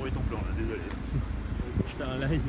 trouvé ton plan là, désolé. Je fais un live.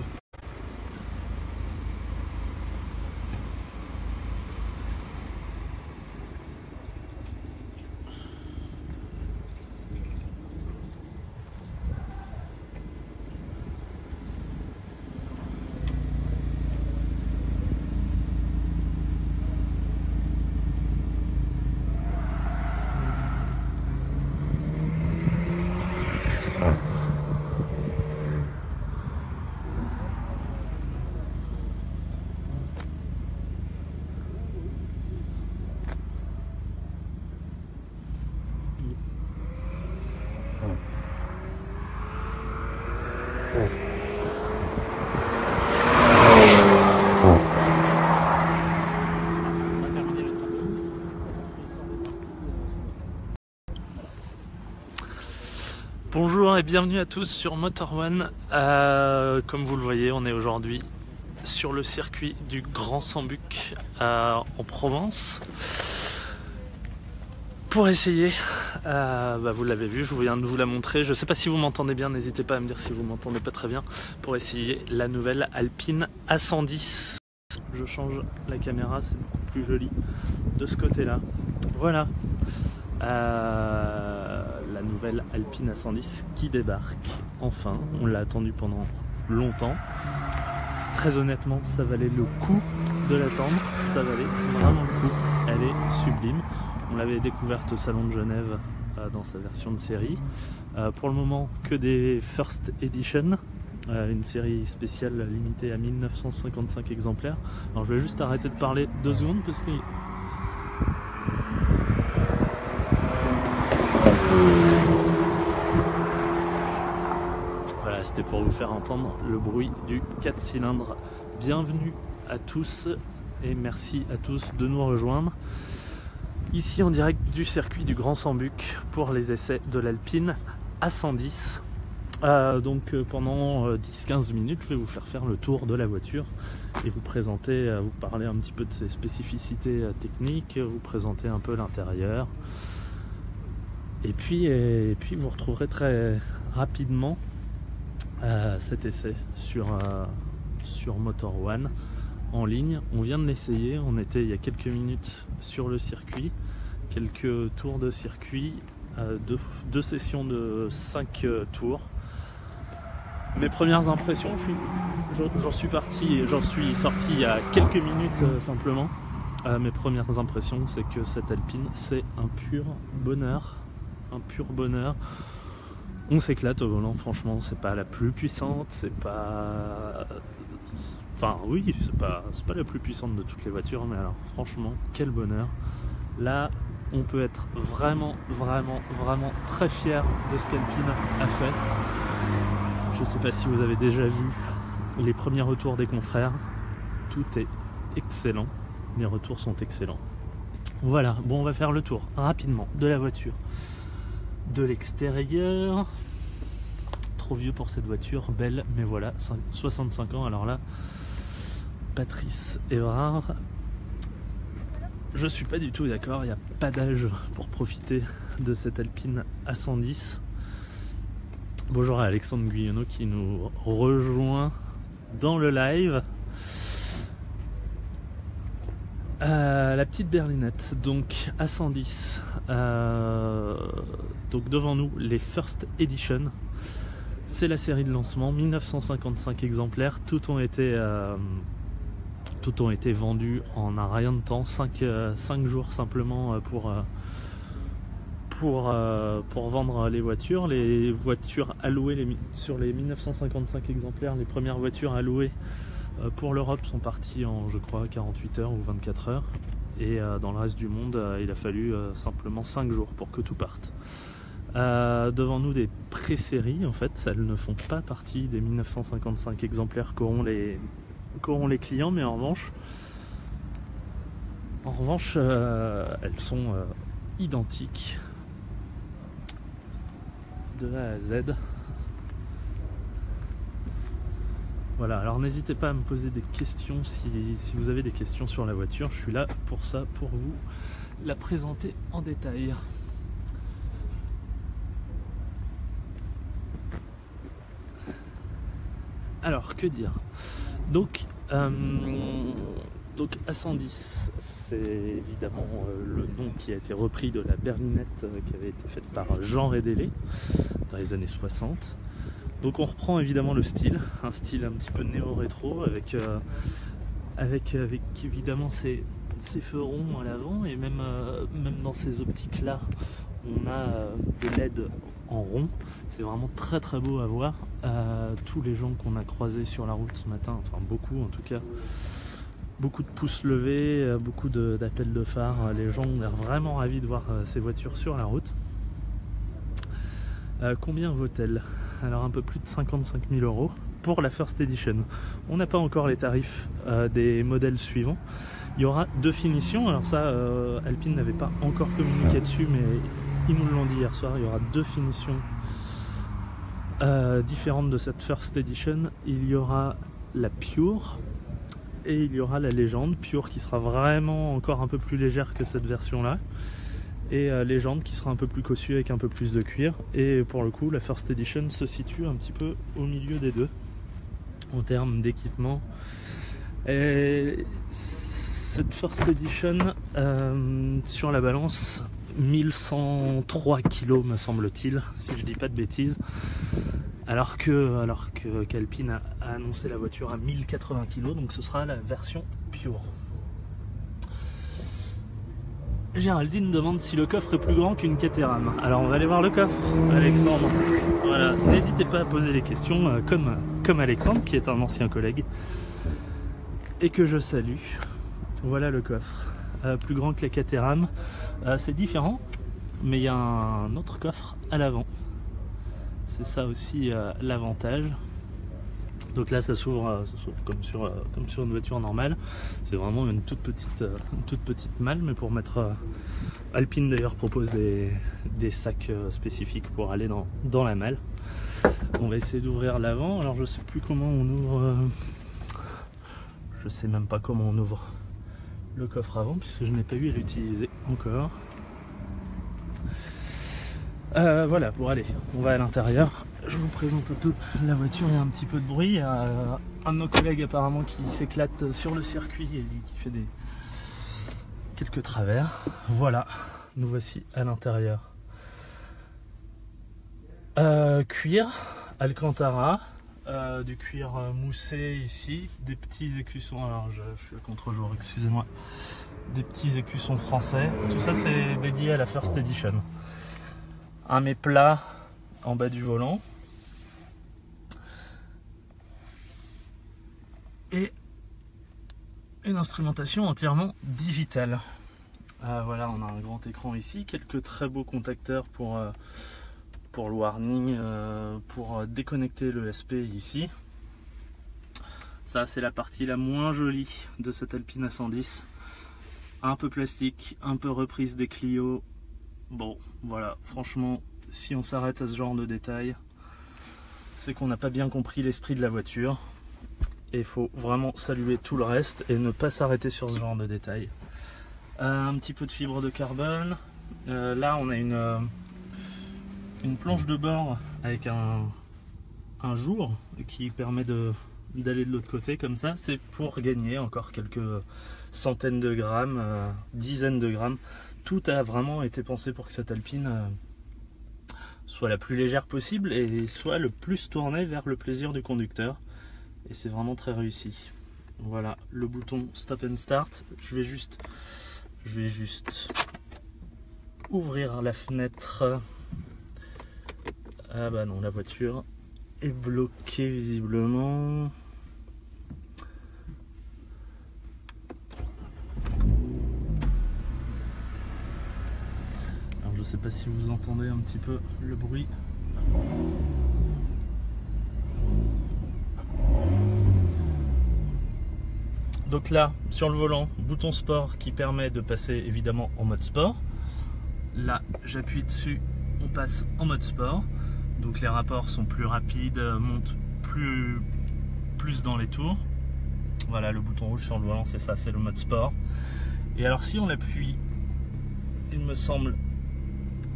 Bonjour et bienvenue à tous sur Motor One. Comme vous le voyez, on est aujourd'hui sur le circuit du Grand Sambuc en Provence pour essayer, vous l'avez vu, je viens de vous la montrer, je ne sais pas si vous m'entendez bien, n'hésitez pas à me dire si vous m'entendez pas très bien, pour essayer la nouvelle Alpine A110. Je change la caméra, c'est beaucoup plus joli de ce côté là. Voilà. La nouvelle Alpine A110 qui débarque enfin, on l'a attendu pendant longtemps. Très honnêtement, ça valait le coup de l'attendre, ça valait vraiment le coup, elle est sublime. On l'avait découverte au salon de Genève dans sa version de série. Pour le moment, que des First Edition, une série spéciale limitée à 1955 exemplaires. Alors je vais juste arrêter de parler 2 secondes parce que voilà, c'était pour vous faire entendre le bruit du 4 cylindres. Bienvenue à tous et merci à tous de nous rejoindre ici en direct du circuit du Grand Sambuc pour les essais de l'Alpine A110. Pendant 10-15 minutes, je vais vous faire le tour de la voiture et vous présenter, vous parler un petit peu de ses spécificités techniques, vous présenter un peu l'intérieur. Et puis vous retrouverez très rapidement cet essai sur Motor One en ligne. On vient de l'essayer, on était il y a quelques minutes sur le circuit, quelques tours de circuit, deux sessions de 5 tours. Mes premières impressions, j'en suis sorti il y a quelques minutes simplement. Mes premières impressions, c'est que cette Alpine, c'est un pur bonheur. On s'éclate au volant, franchement, c'est pas la plus puissante, c'est pas... Enfin oui, c'est pas la plus puissante de toutes les voitures, mais alors franchement, quel bonheur. Là, on peut être vraiment très fier de ce qu'Alpine a fait. Je sais pas si vous avez déjà vu les premiers retours des confrères, tout est excellent, les retours sont excellents. Voilà, bon, on va faire le tour rapidement de la voiture. De l'extérieur, trop vieux pour cette voiture, belle, mais voilà, 65 ans, alors là, Patrice Évrard, je suis pas du tout d'accord, il n'y a pas d'âge pour profiter de cette Alpine A110. Bonjour à Alexandre Guyonneau qui nous rejoint dans le live. La petite berlinette, donc A110, donc devant nous les First Edition, c'est la série de lancement, 1955 exemplaires, tout ont été vendus en un rien de temps, 5 jours simplement pour vendre les voitures. Les voitures allouées sur les 1955 exemplaires, les premières voitures allouées pour l'Europe sont partis en, je crois, 48 heures ou 24 heures. Et dans le reste du monde, il a fallu simplement 5 jours pour que tout parte. Devant nous, des pré-séries, en fait, elles ne font pas partie des 1955 exemplaires qu'auront les clients, mais en revanche, elles sont identiques de A à Z. Voilà, alors n'hésitez pas à me poser des questions si vous avez des questions sur la voiture, je suis là pour ça, pour vous la présenter en détail. Alors, que dire? Donc A110, c'est évidemment le nom qui a été repris de la berlinette qui avait été faite par Jean Rédélé dans les années 60. Donc on reprend évidemment le style, un style un petit peu néo-rétro avec évidemment ces feux ronds à l'avant, et même dans ces optiques là on a des LED en rond. C'est vraiment très très beau à voir. Tous les gens qu'on a croisés sur la route ce matin, enfin beaucoup en tout cas, beaucoup de pouces levés, beaucoup d'appels de phare. Les gens ont l'air vraiment ravis de voir ces voitures sur la route. Combien vaut-elle? Alors un peu plus de 55 000 € pour la First Edition. On n'a pas encore les tarifs des modèles suivants. Il y aura 2 finitions. Alors ça, Alpine n'avait pas encore communiqué dessus, mais ils nous l'ont dit hier soir. Il y aura 2 finitions différentes de cette First Edition. Il y aura la Pure et il y aura la Légende. Pure qui sera vraiment encore un peu plus légère que cette version là, et Légende qui sera un peu plus cossue avec un peu plus de cuir. Et pour le coup la First Edition se situe un petit peu au milieu des deux en termes d'équipement. Et cette First Edition sur la balance 1103 kg me semble-t-il, si je dis pas de bêtises, alors qu'Alpine a annoncé la voiture à 1080 kg, donc ce sera la version Pure. Géraldine demande si le coffre est plus grand qu'une Caterham. Alors on va aller voir le coffre, Alexandre. Voilà, n'hésitez pas à poser les questions comme Alexandre, qui est un ancien collègue et que je salue. Voilà le coffre, plus grand que la Caterham. C'est différent, mais il y a un autre coffre à l'avant. C'est ça aussi l'avantage. Donc là ça s'ouvre comme sur une voiture normale. C'est vraiment une toute petite malle, mais pour mettre... Alpine d'ailleurs propose des sacs spécifiques pour aller dans la malle. On va essayer d'ouvrir l'avant. Alors je sais plus comment on ouvre... je sais même pas comment on ouvre le coffre avant, puisque je n'ai pas eu à l'utiliser encore. Voilà, bon allez, on va à l'intérieur. Je vous présente un peu la voiture. Il y a un petit peu de bruit. Il y a un de nos collègues apparemment qui s'éclate sur le circuit et qui fait quelques travers. Voilà, nous voici à l'intérieur. Cuir, Alcantara, du cuir moussé ici, des petits écussons. Alors je suis à contre-jour, excusez-moi. Des petits écussons français. Tout ça c'est dédié à la First Edition. Un méplat en bas du volant et une instrumentation entièrement digitale. Voilà, on a un grand écran ici, quelques très beaux contacteurs pour le warning, pour déconnecter le SP ici. Ça c'est la partie la moins jolie de cette Alpine A110. Un peu plastique, un peu reprise des Clio. Bon, voilà, franchement, si on s'arrête à ce genre de détails, c'est qu'on n'a pas bien compris l'esprit de la voiture. Et il faut vraiment saluer tout le reste et ne pas s'arrêter sur ce genre de détails. Un petit peu de fibre de carbone. Là, on a une planche de bord avec un jour qui permet d'aller de l'autre côté comme ça. C'est pour gagner encore quelques centaines de grammes, dizaines de grammes. Tout a vraiment été pensé pour que cette Alpine soit la plus légère possible et soit le plus tournée vers le plaisir du conducteur. Et c'est vraiment très réussi. Voilà le bouton Stop and Start. Je vais juste ouvrir la fenêtre. Ah bah non, la voiture est bloquée visiblement. Je ne sais pas si vous entendez un petit peu le bruit. Donc là, sur le volant, bouton sport qui permet de passer évidemment en mode sport. Là, j'appuie dessus, on passe en mode sport. Donc les rapports sont plus rapides, montent plus dans les tours. Voilà, le bouton rouge sur le volant, c'est ça, c'est le mode sport. Et alors si on l'appuie, il me semble,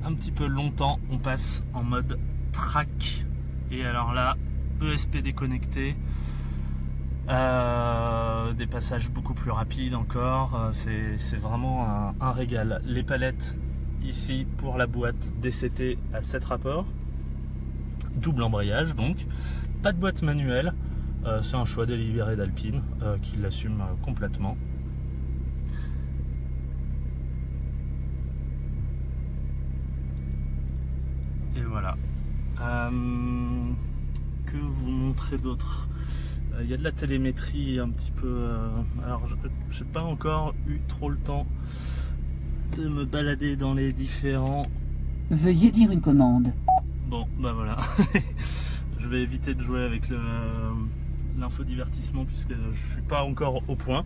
un petit peu longtemps, on passe en mode track. Et alors là, ESP déconnecté, des passages beaucoup plus rapides encore, c'est vraiment un régal. Les palettes ici pour la boîte DCT à 7 rapports, double embrayage donc, pas de boîte manuelle, c'est un choix délibéré d'Alpine qui l'assume complètement. Et voilà. Que vous montrer d'autre? Il y a de la télémétrie un petit peu. Alors, j'ai pas encore eu trop le temps de me balader dans les différents. Veuillez dire une commande. Bon, bah voilà. Je vais éviter de jouer avec l'infodivertissement puisque je suis pas encore au point.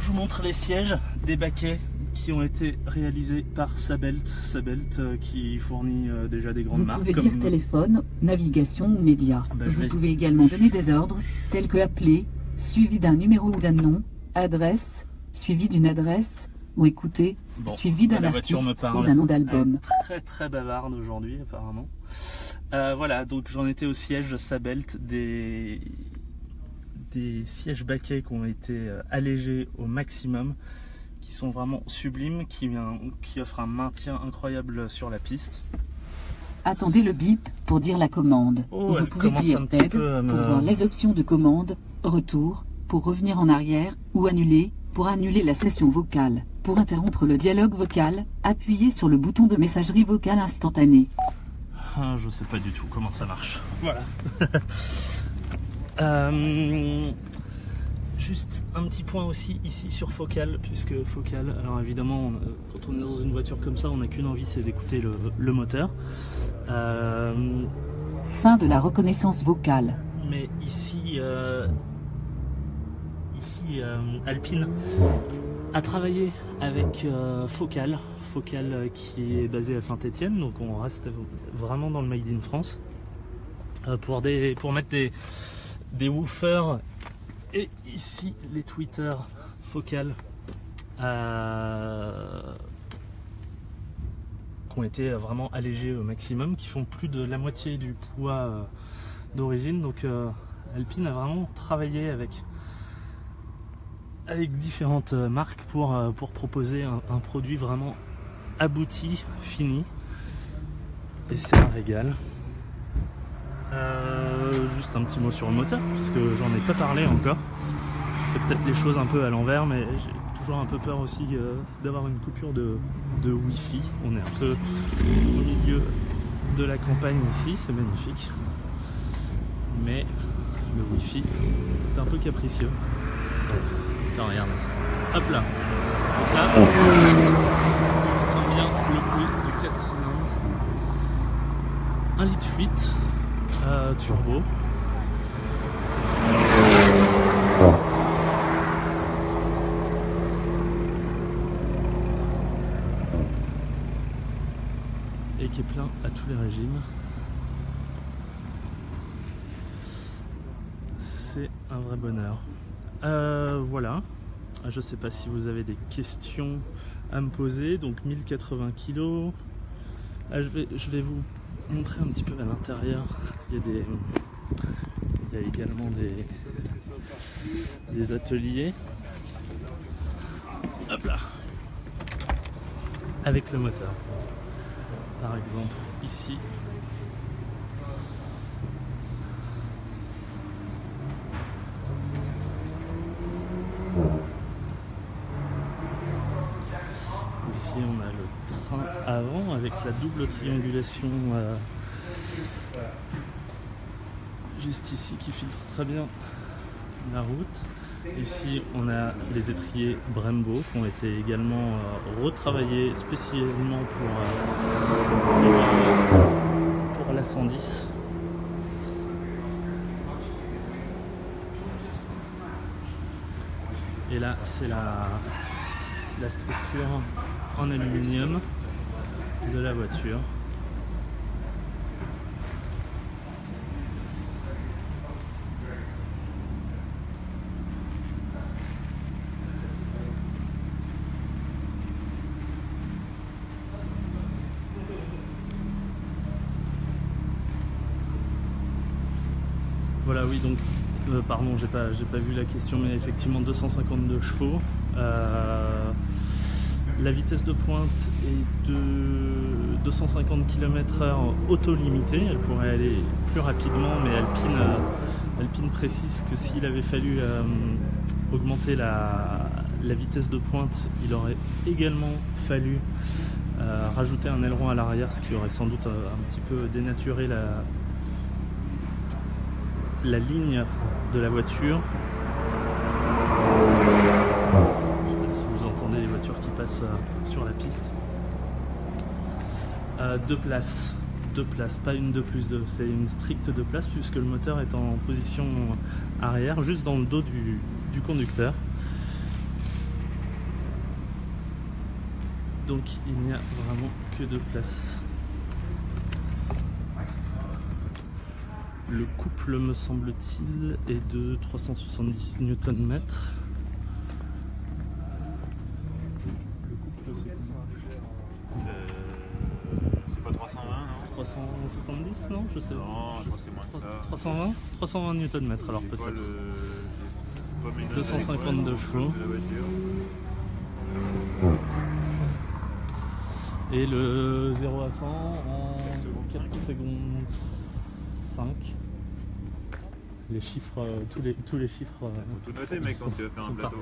Je vous montre les sièges des baquets qui ont été réalisés par Sabelt. Sabelt qui fournit déjà des grandes marques. Vous pouvez dire téléphone, navigation ou médias. Vous pouvez également donner des ordres, tels que appeler, suivi d'un numéro ou d'un nom, adresse, suivi d'une adresse, ou écouter, suivi d'un artiste ou d'un nom d'album. Très très bavarde aujourd'hui apparemment. Voilà, donc j'en étais au siège Sabelt, des sièges baquets qui ont été allégés au maximum, qui sont vraiment sublimes, qui offrent un maintien incroyable sur la piste. Attendez le bip pour dire la commande. Oh, vous pouvez dire TED pour voir les options de commande, retour pour revenir en arrière, ou annuler pour annuler la session vocale. Pour interrompre le dialogue vocal, appuyez sur le bouton de messagerie vocale instantanée. Ah, je sais pas du tout comment ça marche. Voilà. Juste un petit point aussi ici sur Focal, puisque Focal, alors évidemment quand on est dans une voiture comme ça on n'a qu'une envie, c'est d'écouter le moteur. Fin de la reconnaissance vocale. Mais ici Alpine a travaillé avec Focal qui est basé à Saint-Étienne, donc on reste vraiment dans le Made in France, pour mettre des woofers. Et ici les tweeters Focal qui ont été vraiment allégés au maximum, qui font plus de la moitié du poids d'origine. Donc Alpine a vraiment travaillé avec différentes marques pour proposer un produit vraiment abouti, fini, et c'est un régal. Juste un petit mot sur le moteur, puisque j'en ai pas parlé encore. Je fais peut-être les choses un peu à l'envers, mais j'ai toujours un peu peur aussi d'avoir une coupure de Wi-Fi. On est un peu au milieu de la campagne ici, c'est magnifique, mais le Wi-Fi est un peu capricieux. Tiens, regarde, hop là, donc là on entend bien le bruit du 4 cylindres, 1,8 litre. Turbo. Et qui est plein à tous les régimes. C'est un vrai bonheur. Voilà. Je sais pas si vous avez des questions à me poser. Donc 1080 kg. Je vais vous montrer un petit peu à l'intérieur. Il y a également des ateliers. Hop là. Avec le moteur. Par exemple, ici. Ici on a le train avant avec la double triangulation juste ici qui filtre très bien la route. Ici on a les étriers Brembo qui ont été également retravaillés spécialement pour la 110. Et là c'est la structure en aluminium de la voiture. Oui, donc, pardon, j'ai pas vu la question, mais effectivement 252 chevaux. La vitesse de pointe est de 250 km/h auto-limitée. Elle pourrait aller plus rapidement, mais Alpine précise que s'il avait fallu augmenter la vitesse de pointe, il aurait également fallu rajouter un aileron à l'arrière, ce qui aurait sans doute un petit peu dénaturé la ligne de la voiture. Vous entendez les voitures qui passent sur la piste. 2 places, pas une de plus 2, c'est une stricte 2 places puisque le moteur est en position arrière, juste dans le dos du conducteur. Donc il n'y a vraiment que 2 places. Le couple, me semble-t-il, est de 370 Nm. C'est pas 320, non? 370, non? Je sais pas. Non, je crois que c'est moins que ça. 320 Nm alors C'est quoi peut-être. 252 chevaux. de la voiture. Et le 0 à 100 en 4 secondes 5. Les chiffres, tous les chiffres. Faut tout noter, mec, quand tu vas faire un plateau.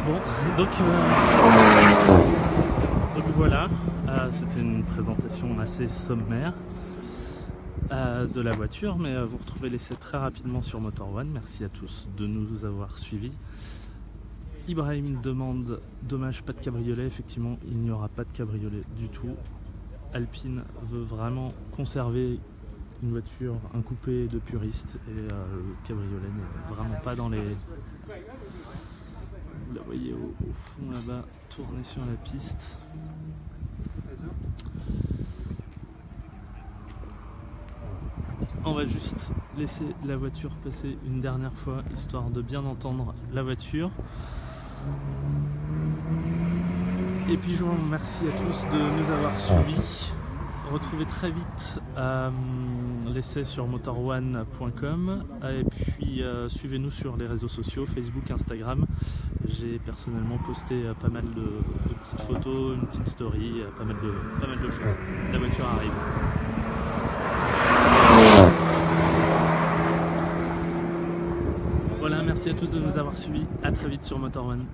Bon, donc voilà, c'était une présentation assez sommaire de la voiture, mais vous retrouvez l'essai très rapidement sur Motor One. Merci à tous de nous avoir suivis. Ibrahim demande, dommage, pas de cabriolet. Effectivement, il n'y aura pas de cabriolet du tout. Alpine veut vraiment conserver une voiture, un coupé de puriste, et le cabriolet n'est vraiment pas dans les... Vous la voyez au fond là-bas, tourner sur la piste. On va juste laisser la voiture passer une dernière fois, histoire de bien entendre la voiture. Et puis je vous remercie à tous de nous avoir suivis. Retrouvez très vite l'essai sur motorone.com et puis suivez-nous sur les réseaux sociaux, Facebook, Instagram. J'ai personnellement posté pas mal de petites photos, une petite story, pas mal de choses. La voiture arrive. Voilà, merci à tous de nous avoir suivis. À très vite sur Motor One.